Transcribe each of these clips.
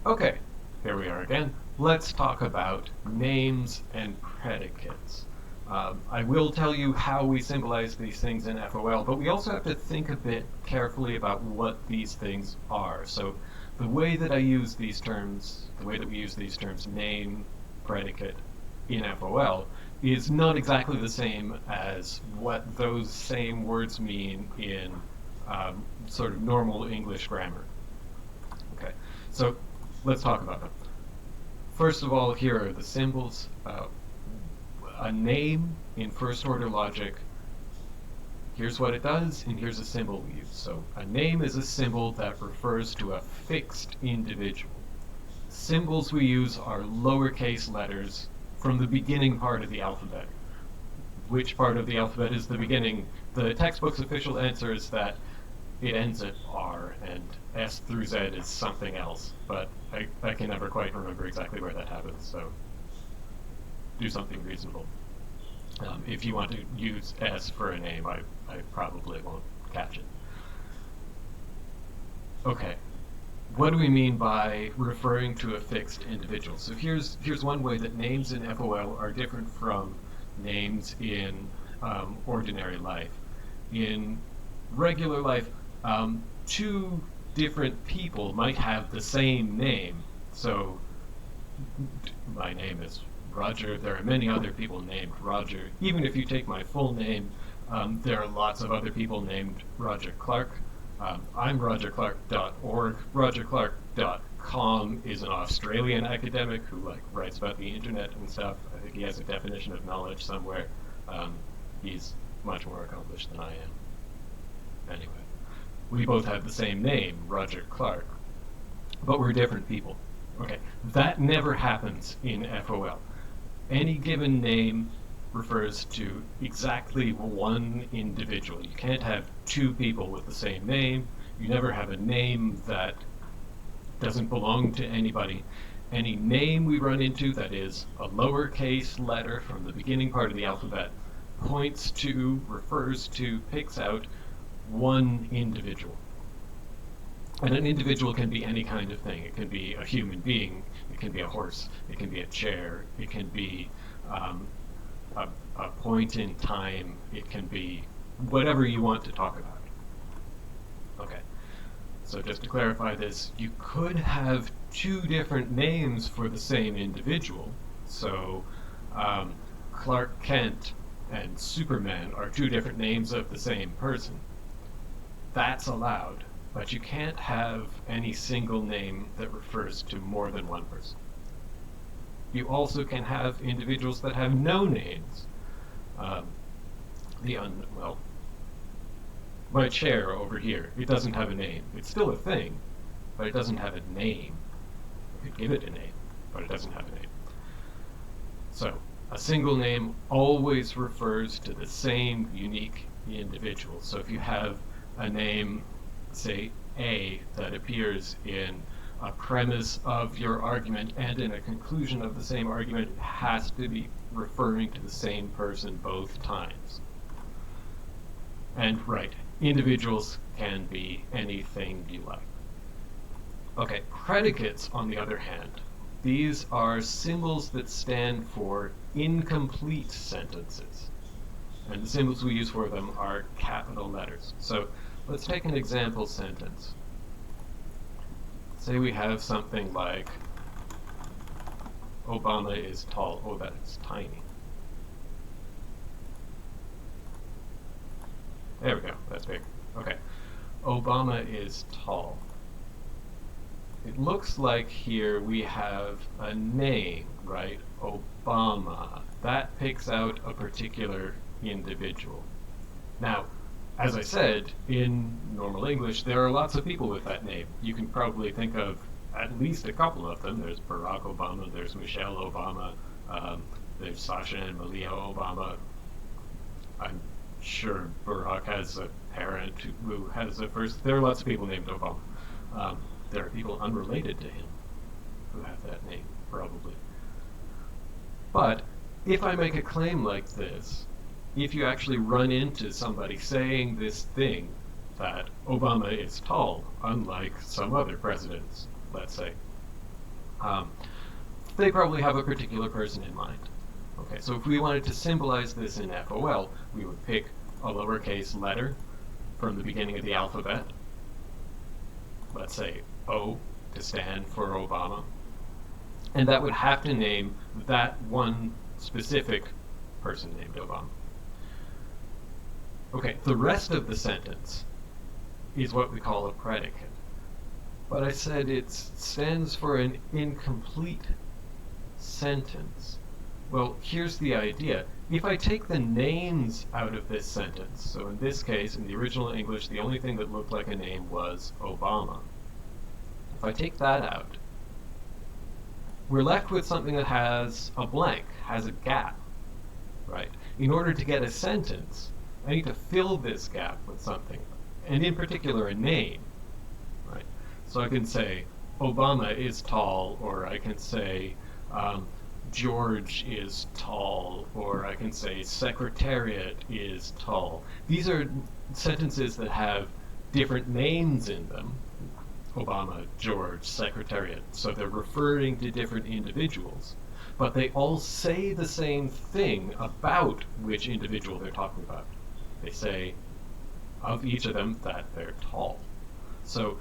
Okay, here we are again. Let's talk about names and predicates. I will tell you how we symbolize these things in FOL, but we also have to think a bit carefully about what these things are. So the way that I use these terms, the way that we use these terms, name, predicate, in FOL, is not exactly the same as what those same words mean in sort of normal English grammar. Okay, so let's talk about them. First of all, here are the symbols. A name in first order logic, here's what it does, and here's a symbol we use. So a name is a symbol that refers to a fixed individual. Symbols we use are lowercase letters from the beginning part of the alphabet. Which part of the alphabet is the beginning? The textbook's official answer is that it ends at R, and S through Z is something else, but I can never quite remember exactly where that happens, so do something reasonable. If you want to use S for a name, I probably won't catch it. Okay, what do we mean by referring to a fixed individual? So here's one way that names in FOL are different from names in ordinary life. In regular life, two different people might have the same name. So my name is Roger. There are many other people named Roger. Even if you take my full name, there are lots of other people named Roger Clark. I'm rogerclark.org. rogerclark.com is an Australian academic who writes about the internet and stuff. I think he has a definition of knowledge somewhere. He's much more accomplished than I am. Anyway, we both have the same name, Roger Clark, but we're different people. Okay, that never happens in FOL. Any given name refers to exactly one individual. You can't have two people with the same name. You never have a name that doesn't belong to anybody. Any name we run into that is a lowercase letter from the beginning part of the alphabet points to, refers to, picks out one individual. And an individual can be any kind of thing. It can be a human being, it can be a horse, it can be a chair, it can be a point in time, it can be whatever you want to talk about. Okay, so just to clarify this, you could have two different names for the same individual. So Clark Kent and Superman are two different names of the same person. That's allowed, but you can't have any single name that refers to more than one person. You also can have individuals that have no names. My chair over here, it doesn't have a name. It's still a thing, but it doesn't have a name. You could give it a name, but it doesn't have a name. So, a single name always refers to the same unique individual. So if you have a name, say A, that appears in a premise of your argument and in a conclusion of the same argument, it has to be referring to the same person both times. And right, individuals can be anything you like. Okay, predicates, on the other hand, these are symbols that stand for incomplete sentences. And the symbols we use for them are capital letters. So let's take an example sentence. Say we have something like, Obama is tall. Oh, that's tiny. There we go, that's big. Okay, Obama is tall. It looks like here we have a name, right? Obama. That picks out a particular individual. Now, as I said, in normal English, there are lots of people with that name. You can probably think of at least a couple of them. There's Barack Obama, there's Michelle Obama, there's Sasha and Malia Obama. I'm sure Barack has a parent who has a first. There are lots of people named Obama. There are people unrelated to him who have that name, probably. But if I make a claim like this, if you actually run into somebody saying this thing, that Obama is tall, unlike some other presidents, let's say, They probably have a particular person in mind. Okay, so if we wanted to symbolize this in FOL, we would pick a lowercase letter from the beginning of the alphabet. Let's say O to stand for Obama. And that would have to name that one specific person named Obama. Okay, the rest of the sentence is what we call a predicate. But I said it stands for an incomplete sentence. Well, here's the idea. If I take the names out of this sentence, so in this case, in the original English, the only thing that looked like a name was Obama. If I take that out, we're left with something that has a blank, has a gap, right? In order to get a sentence, I need to fill this gap with something, and in particular a name, right? So I can say Obama is tall, or I can say George is tall, or I can say Secretariat is tall. These are sentences that have different names in them. Obama, George, Secretariat. So they're referring to different individuals, but they all say the same thing about which individual they're talking about. They say of each of them that they're tall. So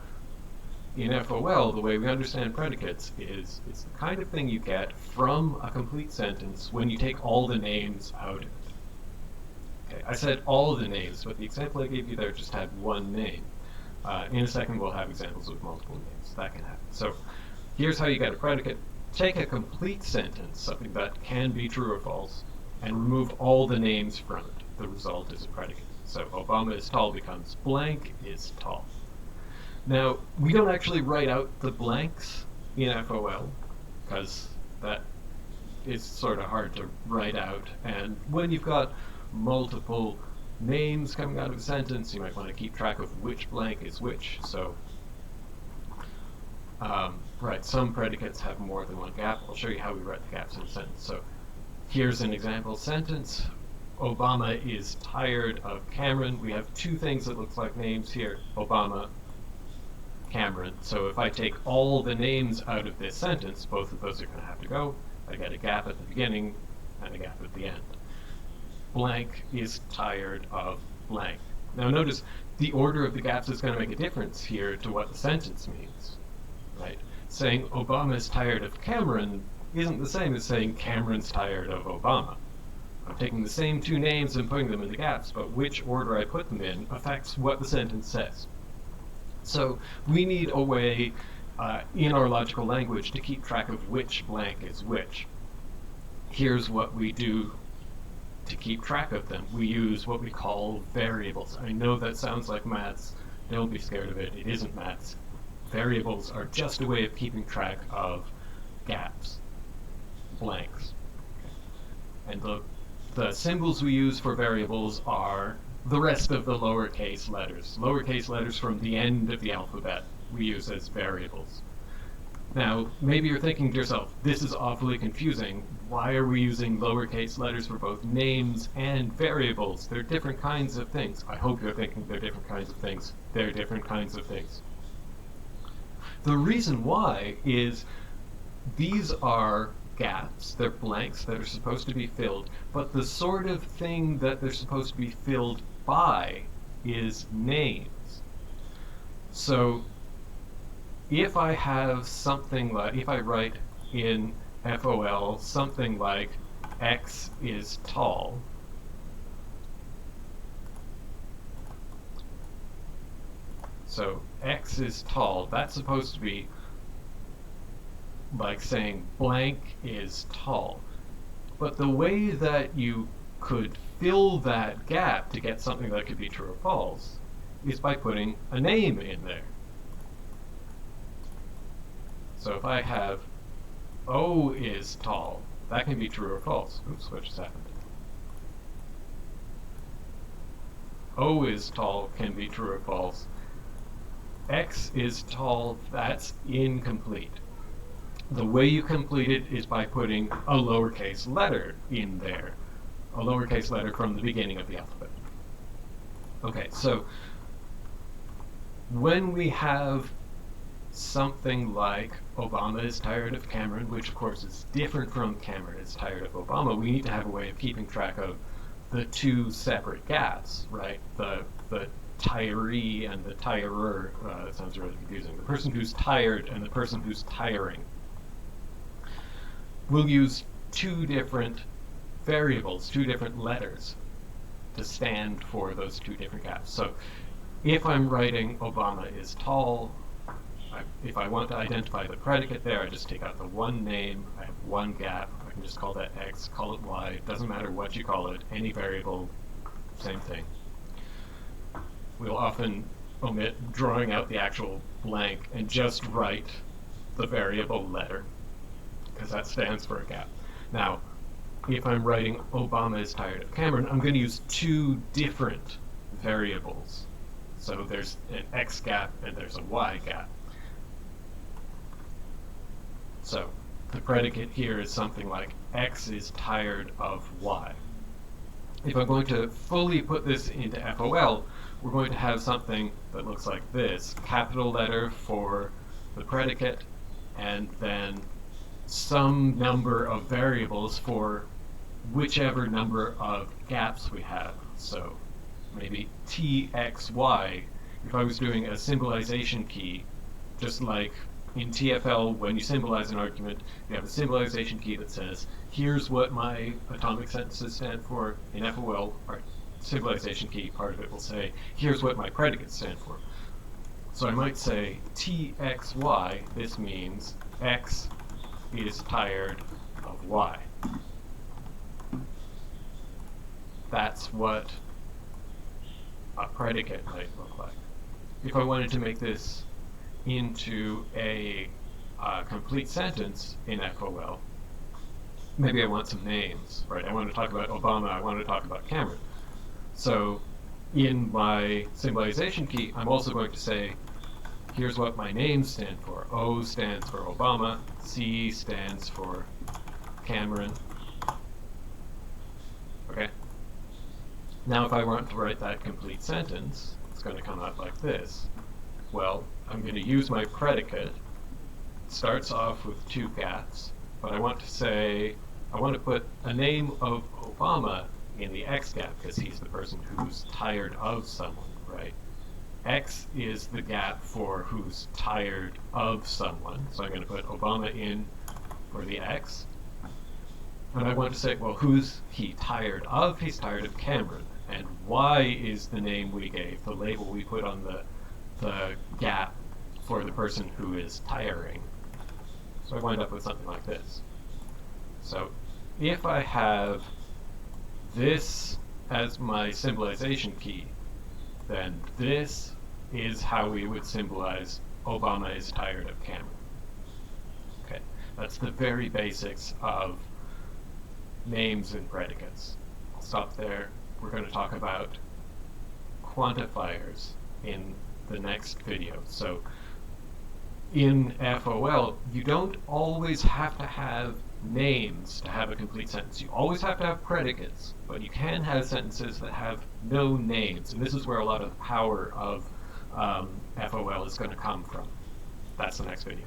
in FOL, the way we understand predicates is it's the kind of thing you get from a complete sentence when you take all the names out of it. Okay, I said all the names, but the example I gave you there just had one name. In a second, we'll have examples with multiple names. That can happen. So here's how you get a predicate. Take a complete sentence, something that can be true or false, and remove all the names from it. The result is a predicate. So Obama is tall becomes blank is tall. Now, we don't actually write out the blanks in FOL, because that is sort of hard to write out. And when you've got multiple names coming out of a sentence, you might want to keep track of which blank is which. So, right, some predicates have more than one gap. I'll show you how we write the gaps in a sentence. So here's an example sentence. Obama is tired of Cameron. We have two things that look like names here, Obama, Cameron. So if I take all the names out of this sentence, both of those are going to have to go. I get a gap at the beginning and a gap at the end. Blank is tired of blank. Now notice the order of the gaps is going to make a difference here to what the sentence means, right? Saying Obama is tired of Cameron isn't the same as saying Cameron's tired of Obama. I'm taking the same two names and putting them in the gaps, but which order I put them in affects what the sentence says. So we need a way in our logical language to keep track of which blank is which. Here's what we do to keep track of them. We use what we call variables. I know that sounds like maths. Don't be scared of it. It isn't maths. Variables are just a way of keeping track of gaps, blanks. Okay. And the symbols we use for variables are the rest of the lowercase letters. Lowercase letters from the end of the alphabet we use as variables. Now, maybe you're thinking to yourself, this is awfully confusing. Why are we using lowercase letters for both names and variables? They're different kinds of things. I hope you're thinking they're different kinds of things. They're different kinds of things. The reason why is these are gaps, they're blanks that are supposed to be filled, but the sort of thing that they're supposed to be filled by is names. So if I have something like, if I write in FOL something like X is tall, so X is tall, that's supposed to be like saying blank is tall. But the way that you could fill that gap to get something that could be true or false is by putting a name in there. So if I have O is tall, that can be true or false. Oops, what just happened? O is tall can be true or false. X is tall, that's incomplete. The way you complete it is by putting a lowercase letter in there. A lowercase letter from the beginning of the alphabet. Okay, so when we have something like Obama is tired of Cameron, which of course is different from Cameron is tired of Obama, we need to have a way of keeping track of the two separate gaps, right? The tiree and the tirer. That sounds really confusing. The person who's tired and the person who's tiring. We'll use two different variables, two different letters to stand for those two different gaps. So if I'm writing Obama is tall, if I want to identify the predicate there, I just take out the one name, I have one gap, I can just call that X, call it Y, it doesn't matter what you call it, any variable, same thing. We'll often omit drawing out the actual blank and just write the variable letter, because that stands for a gap. Now, if I'm writing Obama is tired of Cameron, I'm going to use two different variables. So there's an X gap and there's a Y gap. So the predicate here is something like X is tired of Y. If I'm going to fully put this into FOL, we're going to have something that looks like this. Capital letter for the predicate, and then some number of variables for whichever number of gaps we have. So maybe TXY. If I was doing a symbolization key, just like in TFL, when you symbolize an argument, you have a symbolization key that says, here's what my atomic sentences stand for. In FOL, our symbolization key, part of it will say, here's what my predicates stand for. So I might say TXY, this means X is tired of Y. That's what a predicate might look like. If I wanted to make this into a complete sentence in FOL, maybe I want some names, right? I want to talk about Obama, I want to talk about Cameron. So in my symbolization key, I'm also going to say, here's what my names stand for. O stands for Obama, C stands for Cameron. Okay? Now if I want to write that complete sentence, it's going to come out like this. Well, I'm going to use my predicate. It starts off with two gaps, but I want to say, I want to put a name of Obama in the X gap, because he's the person who's tired of someone, right? X is the gap for who's tired of someone, so I'm going to put Obama in for the X. And I want to say, well, who's he tired of? He's tired of Cameron. And Y is the name we gave, the label we put on the gap for the person who is tiring. So I wind up with something like this. So if I have this as my symbolization key, then this is how we would symbolize Obama is tired of Cameron. Okay, that's the very basics of names and predicates. I'll stop there. We're going to talk about quantifiers in the next video. So in FOL, you don't always have to have names to have a complete sentence. You always have to have predicates, but you can have sentences that have no names, and this is where a lot of power of FOL is going to come from. That's the next video.